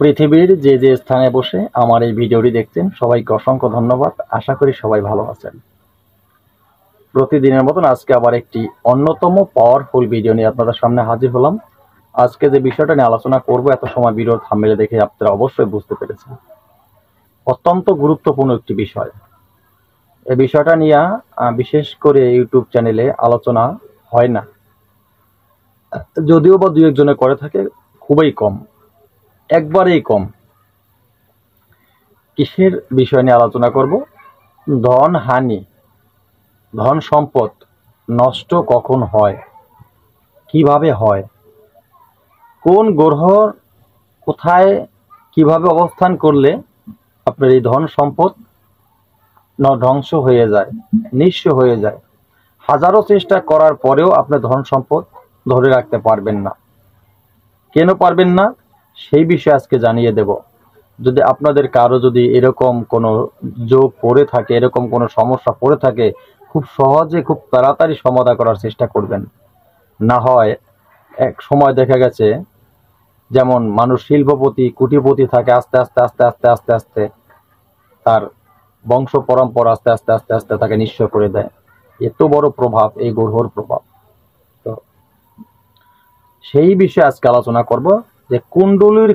পৃথিবীর যে যে স্থানে বসে আমার এই ভিডিওটি দেখছেন সবাইকে অসংখ্য ধন্যবাদ। আশা করি সবাই ভালো আছেন। প্রতিদিনের মতন আজকে আবার একটি অন্যতম পাওয়ারফুল ভিডিও নিয়ে আপনাদের সামনে হাজির হলাম। আজকে যে বিষয়টা নিয়ে আলোচনা করব, এত সময় ভিডিওর থাম্বনেল দেখে আপনারা অবশ্যই বুঝতে পেরেছেন, অত্যন্ত গুরুত্বপূর্ণ একটি বিষয়। এই বিষয়টা নিয়ে বিশেষ করে ইউটিউব চ্যানেলে আলোচনা হয় না, যদিও বা দু একজনে করে থাকে, খুবই কম, একবারেই কম। কিসের বিষয় নিয়ে আলোচনা করব? ধন হানি, ধন সম্পদ নষ্ট কখন হয়, কিভাবে হয়, কোন গ্রহ কোথায় কিভাবে অবস্থান করলে আপনার এই ধন সম্পদ ধ্বংস হয়ে যায়, নিঃস্ব হয়ে যায়। হাজারো চেষ্টা করার পরেও আপনি ধন সম্পদ ধরে রাখতে পারবেন না। কেন পারবেন না সেই বিষয়ে আজকে জানিয়ে দেব। যদি আপনাদের কারো যদি এরকম কোনো যোগ পড়ে থাকে, এরকম কোনো সমস্যা পড়ে থাকে, খুব সহজে খুব তাড়াতাড়ি সমাধান করার চেষ্টা করবেন। না হয় এক সময় দেখা গেছে যেমন মানুষ শিল্পপতি কোটিপতি থাকে, আস্তে আস্তে আস্তে আস্তে আস্তে আস্তে তার বংশ পরম্পরা আস্তে আস্তে আস্তে আস্তে তাকে নিঃস্ব করে দেয়। এত বড় প্রভাব এই গ্রহর প্রভাব। তো সেই বিষয়ে আজকে আলোচনা করব যে কুণ্ডলীর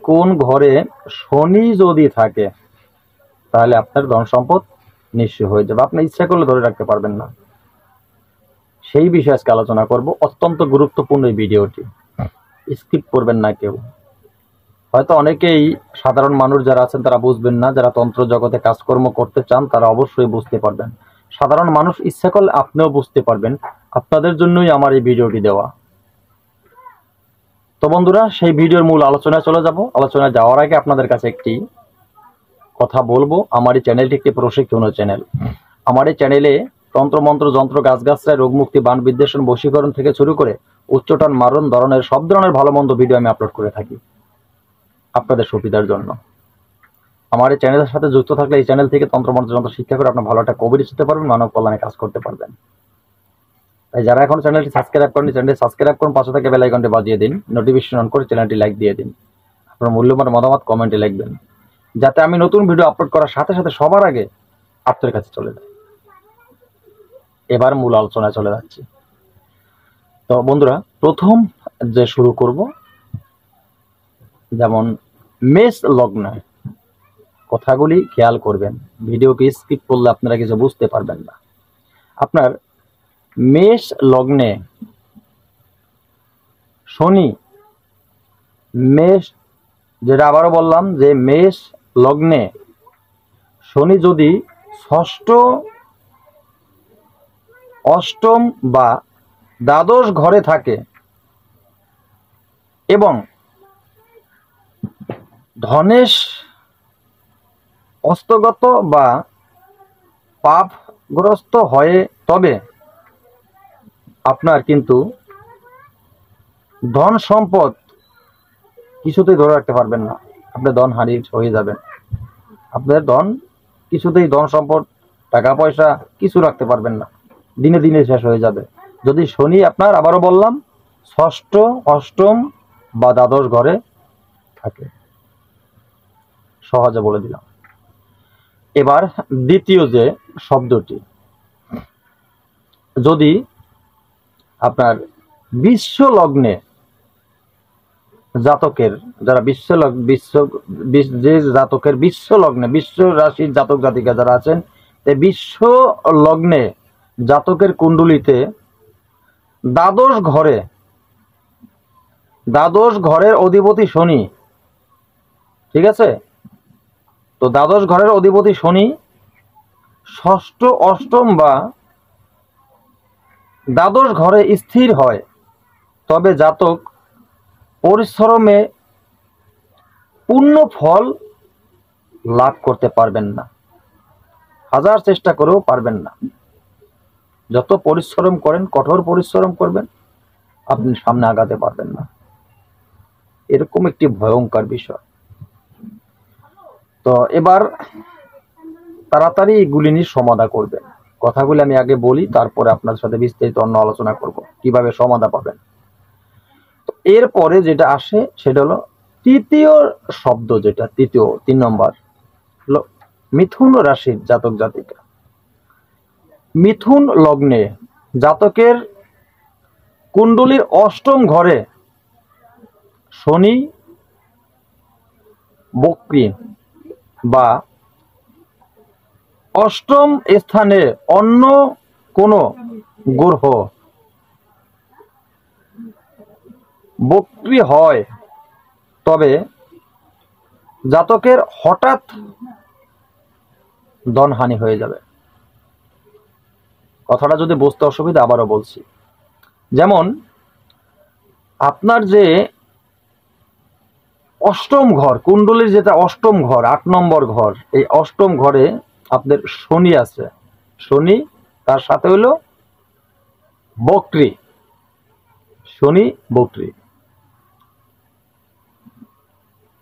কোন ঘরে শনি যদি থাকে তাহলে আপনার ধন সম্পদ নিঃস্ব হয়ে যাবে, আপনি ইচ্ছা করলে ধরে রাখতে পারবেন না। সেই বিষয়ে আজকে আলোচনা করব। অত্যন্ত গুরুত্বপূর্ণ এই ভিডিওটি, স্কিপ করবেন না কেউ। হয়তো অনেকেই সাধারণ মানুষ যারা আছেন তারা বুঝবেন না, যারা তন্ত্র জগতে কাজকর্ম করতে চান তারা অবশ্যই বুঝতে পারবেন। সাধারণ মানুষ ইচ্ছা করলে আপনিও বুঝতে পারবেন। আপনাদের জন্যই আমার এই ভিডিওটি দেওয়া। তো বন্ধুরা, সেই ভিডিওর মূল আলোচনায় চলে যাব। আলোচনায় যাওয়ার আগে আপনাদের কাছে একটি কথা বলবো। আমার এই চ্যানেলটি একটি প্রশিক্ষণ চ্যানেল। আমার এই চ্যানেলে তন্ত্রমন্ত্র, যন্ত্র, গাছগাছরায়, রোগমুক্তি, বান বিদ্বেষণ, বশীকরণ থেকে শুরু করে উচ্চটান মারণ ধরনের সব ধরনের ভালো মন্দ ভিডিও আমি আপলোড করে থাকি আপনাদের সুবিধার জন্য। আমার এই চ্যানেলের সাথে যুক্ত থাকলে এই চ্যানেল থেকে তন্ত্রমন্ত্র যন্ত্র শিক্ষা করে আপনার ভালো একটা কবির শিখতে পারবেন, মানব কল্যাণে কাজ করতে পারবেন। তাই যারা এখন চ্যানেলটি সাবস্ক্রাইব করেন, চ্যানেলটি সাবস্ক্রাইব করুন, পাশে থেকে বেল আইকনটি বাজিয়ে দিন, নোটিফিকেশন অন করে চ্যানেলটি লাইক দিয়ে দিন। আপনার মূল্যবান মতামত কমেন্টে লিখবেন, যাতে আমি নতুন ভিডিও আপলোড করার সাথে সাথে সবার আগে আপনার কাছে চলে যায়। এবার মূল আলোচনায় চলে যাচ্ছি। তো বন্ধুরা, প্রথম যে শুরু করব, যেমন মেষ লগ্ন, কথাগুলি খেয়াল করবেন, ভিডিওকে স্কিপ করলে আপনারা কিছু বুঝতে পারবেন না। আপনার মেষ লগ্নে শনি, মেষ, যেটা আবারও বললাম যে মেষ লগ্নে শনি যদি ষষ্ঠ, অষ্টম বা দ্বাদশ ঘরে থাকে এবং ধনেশ অস্তগত বা পাপগ্রস্ত হয়ে, তবে আপনার কিন্তু ধন সম্পদ কিছুতেই ধরে রাখতে পারবেন না। আপনি ধন হারিয়ে হয়ে যাবেন। আপনার ধন কিছুতেই, ধন সম্পদ, টাকা পয়সা কিছু রাখতে পারবেন না, দিনে দিনে শেষ হয়ে যাবে। যদি শনি আপনার, আবারও বললাম, ষষ্ঠ, অষ্টম বা দ্বাদশ ঘরে থাকে। সহজে বলে দিলাম। এবার দ্বিতীয় যে শব্দটি, যদি আপনার বিশ্ব লগ্নে জাতকের, যারা যে জাতকের বিশ্ব লগ্নে, বিশ্ব রাশির জাতক জাতিকা যারা আছেন, বিশ্ব লগ্নে জাতকের কুণ্ডলিতে দ্বাদশ ঘরের অধিপতি শনি, ঠিক আছে? তো দ্বাদশ ঘরের অধিপতি শনি ষষ্ঠ, অষ্টম বা দ্বাদশ ঘরে স্থির হয়, তবে জাতক পরিশ্রমে পূর্ণ ফল লাভ করতে পারবেন না। হাজার চেষ্টা করেও পারবেন না। যত পরিশ্রম করেন, কঠোর পরিশ্রম করবেন, আপনি সামনে আগাতে পারবেন না। এরকম একটি ভয়ঙ্কর বিষয়। তো এবার তাড়াতাড়ি এগুলি নিয়ে সমাধান করবেন। কথাগুলি আমি আগে বলি, তারপরে আপনার সাথে বিস্তারিত অন্য আলোচনা করব কিভাবে সমাধান পাবেন। এরপরে যেটা আসে সেটা হলো তৃতীয় শব্দ, যেটা তৃতীয় 3 নম্বর হলো মিথুন রাশির জাতক জাতিকা। মিথুন লগ্নে জাতকের কুণ্ডলীর অষ্টম ঘরে শনি বক্রী বা অষ্টম স্থানে অন্য কোনো গ্রহ বক্রী হয়, তবে জাতকের হঠাৎ ধনহানি হয়ে যাবে। কথাটা যদি বুঝতে অসুবিধা, আবারও বলছি। যেমন আপনার যে অষ্টম ঘর, কুণ্ডলীর যেটা অষ্টম ঘর, 8 নম্বর ঘর, এই অষ্টম ঘরে আপনার শনি আছে। শনি তার সাথে হলো বক্রী, শনি বক্রী।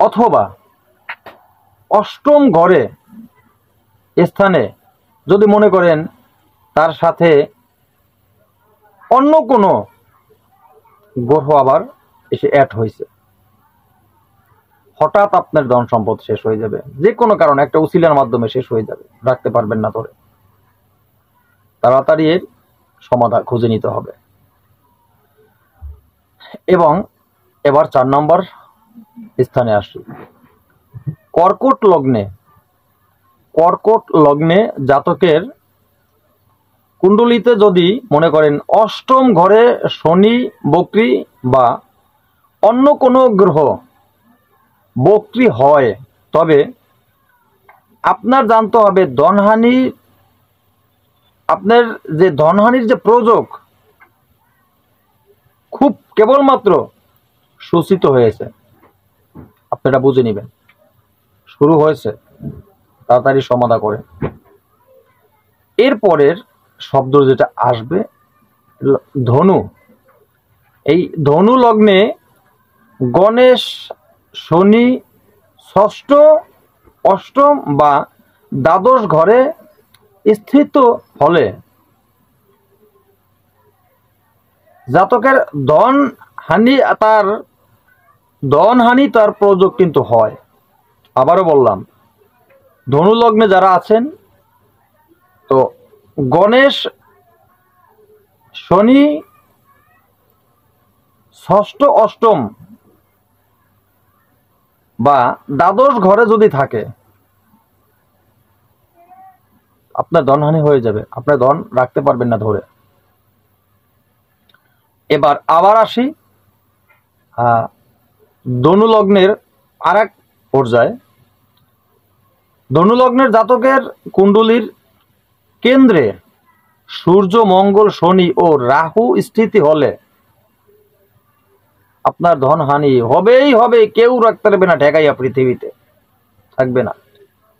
অথবা অষ্টম ঘরে স্থানে যদি মনে করেন তার সাথে অন্য কোনো গ্রহ আবার এসে অ্যাড হয়েছে, হঠাৎ আপনার ধন সম্পদ শেষ হয়ে যাবে, যে কোনো কারণে একটা উসিলার মাধ্যমে শেষ হয়ে যাবে, রাখতে পারবেন না ধরে। তাড়াতাড়ি এর সমাধান খুঁজে নিতে হবে। এবং এবার 4 নম্বর স্থানে আসি। কর্কট লগ্নে, কর্কট লগ্নে জাতকের কুণ্ডলিতে যদি মনে করেন অষ্টম ঘরে শনি বক্রী বা অন্য কোনো গ্রহ বক্রী হয়, তবে আপনার জানতে হবে ধনহানি, আপনার যে ধনহানির যে প্রযোগ খুব কেবলমাত্র সূচিত হয়েছে, আপনারা বুঝে নেবেন শুরু হয়েছে, তাড়াতাড়ি সমাধা করে। এরপরের শব্দ যেটা আসবে ধনু। এই ধনু লগ্নে গণেশ শনি ষষ্ঠ অষ্টম বা দ্বাদশ ঘরে স্থিত হলে জাতকের ধনহানি তার প্রযোগ কিন্তু হয়। আবারও বললাম, ধনু লগ্নে যারা আছেন, তো গণেশ শনি ষষ্ঠ অষ্টম বা দ্বাদশ ঘরে যদি থাকে, আপনার ধনহানি হয়ে যাবে, আপনার ধন রাখতে পারবেন না ধরে। এবার আবার আসি ধনু লগ্নের আর এক পর্যায়ে। ধনু লগ্নের জাতকের কুণ্ডলীর কেন্দ্রে সূর্য মঙ্গল শনি ও রাহু স্থিতি হলে আপনার ধনহানি হবেই হবে, কেউ রাখতে পারবে না ঠেকাইয়া, পৃথিবীতে থাকবে না।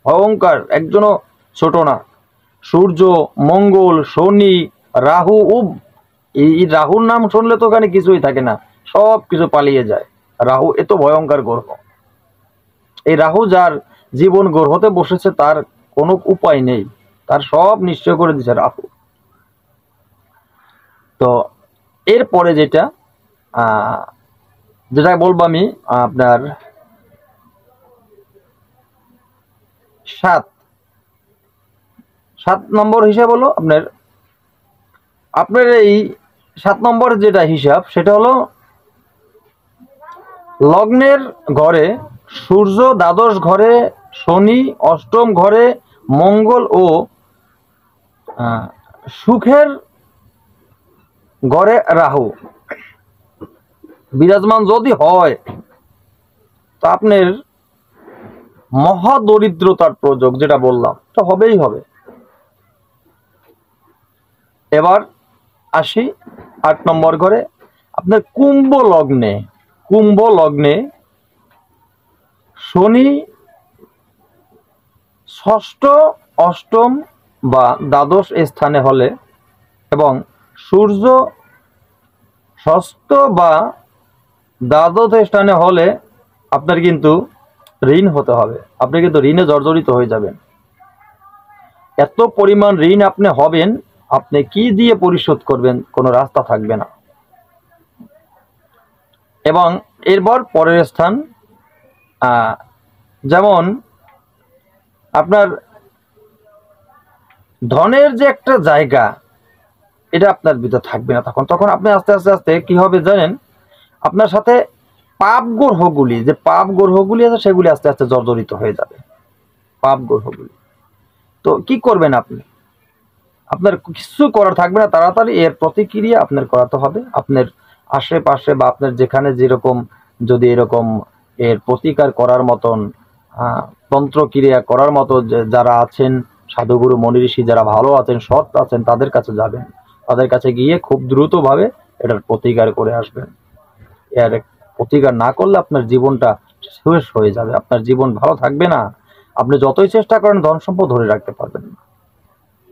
অহংকার একজনও ছোট না। সূর্য মঙ্গল শনি রাহু, এই রাহুর নাম শুনলে তো ওখানে কিছুই থাকে না, সব কিছু পালিয়ে যায়। রাহু এত ভয়ঙ্কর গ্রহ। এই রাহু যার জীবন গ্রহতে বসেছে তার কোনো উপায় নেই, তার সব নিশ্চয় করে দিচ্ছে রাহু। তো এরপরে যেটা বলবো আমি, আপনার 7 নম্বর হিসাব হলো আপনার এই 7 নম্বর যেটা হিসাব, সেটা হলো লগ্নের ঘরে সূর্য, দ্বাদশ ঘরে শনি, অষ্টম ঘরে মঙ্গল ও সুখের ঘরে রাহু বিরাজমান যদি হয়, তো আপনার মহাদরিদ্রতার প্রযোগ যেটা বললাম তো হবেই হবে। এবার আসি 8 নম্বর ঘরে, আপনার কুম্ভ লগ্নে শনি ষষ্ঠ অষ্টম বা দ্বাদশ স্থানে হলে এবং সূর্য ষষ্ঠ বা দ্বাদশ স্থানে হলে আপনার কিন্তু ঋণ হতে হবে, আপনি কিন্তু ঋণে জর্জরিত হয়ে যাবেন। এত পরিমাণ ঋণ আপনি হবেন, আপনি কি দিয়ে পরিশোধ করবেন, কোনো রাস্তা থাকবে না। এবং এরপর পরের স্থান যেমন আপনার ধনের যে একটা জায়গা, এটা আপনার ভিতর থাকবে না। তখন আপনি আস্তে আস্তে আস্তে কি হবে জানেন, আপনার সাথে পাপ গ্রহগুলি, যে পাপ গ্রহগুলি আছে সেগুলি আস্তে আস্তে জর্জরিত হয়ে যাবে, পাপ গ্রহগুলি। তো কি করবেন আপনি, আপনার কিছু করার থাকবে না, তাড়াতাড়ি এর প্রতিক্রিয়া আপনার করাতে হবে। আপনার আশেপাশে বা আপনার যেখানে যেরকম, যদি এরকম এর প্রতিকার করার মতন তন্ত্রক্রিয়া করার মতো যারা আছেন, সাধুগুরু মনি ঋষি যারা ভালো আছেন, সৎ আছেন, তাদের কাছে যাবেন। তাদের কাছে গিয়ে খুব দ্রুতভাবে এটার প্রতিকার করে আসবেন। এর প্রতিকার না করলে আপনার জীবনটা শেষ হয়ে যাবে, আপনার জীবন ভালো থাকবে না। আপনি যতই চেষ্টা করেন ধন সম্পদ ধরে রাখতে পারবেন না।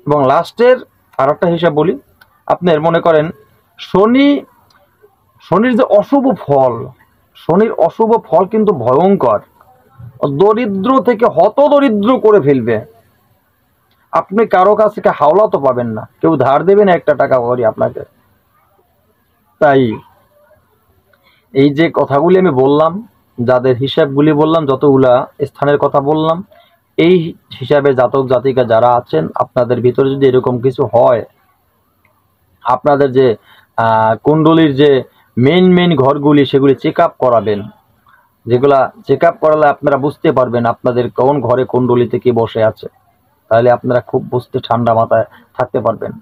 এবং লাস্টের আর একটা হিসাব বলি, আপনার মনে করেন শনির যে অশুভ ফল, শনির অশুভ ফল কিন্তু ভয়ঙ্কর, দরিদ্র থেকে হত দরিদ্র করে ফেলবে। আপনি কারো কাছ থেকে হাওলা তো পাবেন না, কেউ ধার দেবে না একটা টাকা করে আপনাকে। তাই এই যে কথাগুলি আমি বললাম, যাদের হিসাবগুলি বললাম, যতগুলা স্থানের কথা বললাম, এই হিসাবে জাতক জাতিকা যারা আছেন, আপনাদের ভিতরে যদি এরকম কিছু হয়, আপনাদের যে কুণ্ডলীর যে মেইন ঘরগুলি সেগুলি চেক আপ করাবেন। যেগুলা চেক আপ করালে আপনারা বুঝতে পারবেন আপনাদের কোন ঘরে কুণ্ডলীতে কি বসে আছে, তাহলে আপনারা খুব বুঝতে ঠান্ডা মাথায় থাকতে পারবেন।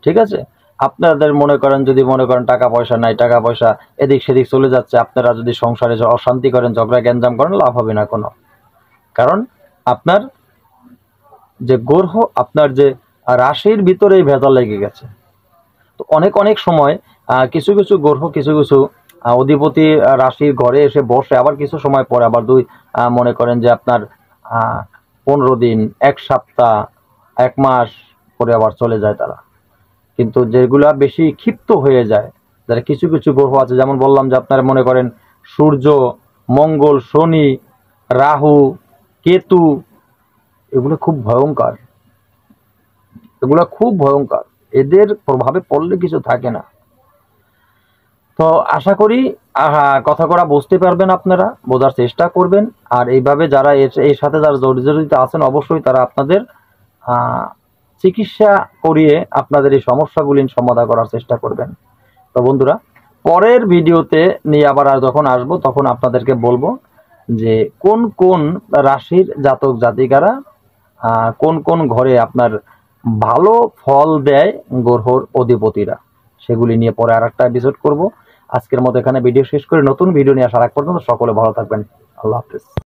ঠিক আছে, আপনাদের মনে করেন যদি মনে করেন টাকা পয়সা নাই, টাকা পয়সা এদিক সেদিক চলে যাচ্ছে, আপনারা যদি সংসারে অশান্তি করেন, ঝগড়া গ্যাঞ্জাম করেন, লাভ হবে না কোনো। কারণ আপনার যে গ্রহ, আপনার যে রাশির ভিতরে ভেজাল লেগে গেছে। তো অনেক সময় কিছু কিছু গ্রহ, কিছু কিছু অধিপতি রাশির ঘরে এসে বসে, আবার কিছু সময় পরে আবার মনে করেন যে আপনার 15 দিন, 1 সপ্তাহ, 1 মাস পরে আবার চলে যায় তারা। কিন্তু যেগুলা বেশি ক্ষিপ্ত হয়ে যায়, যারা কিছু কিছু গ্রহ আছে, যেমন বললাম যে আপনারা মনে করেন সূর্য, মঙ্গল, শনি, রাহু, কেতু, এগুলো খুব ভয়ঙ্কর, এগুলো খুব ভয়ঙ্কর। এদের প্রভাবে পড়লে কিছু থাকে না। তো আশা করি কথা করা বুঝতে পারবেন, আপনারা বোঝার চেষ্টা করবেন। আর এইভাবে যারা এর সাথে যারা জড়িত আছেন, অবশ্যই তারা আপনাদের চিকিৎসা করিয়ে আপনাদের এই সমস্যাগুলি সমাধান করার চেষ্টা করবেন। তো বন্ধুরা, পরের ভিডিওতে নিয়ে আবার যখন আসবো, তখন আপনাদেরকে বলবো যে কোন কোন রাশির জাতক জাতিকারা কোন কোন ঘরে আপনার ভালো ফল দেয় গ্রহর অধিপতিরা, সেগুলি নিয়ে পরে আর একটা এপিসোড করবো। আজকের মতো এখানে ভিডিও শেষ করে নতুন ভিডিও নিয়ে আসার আগ পর্যন্ত সকলে ভালো থাকবেন। আল্লাহ হাফেজ।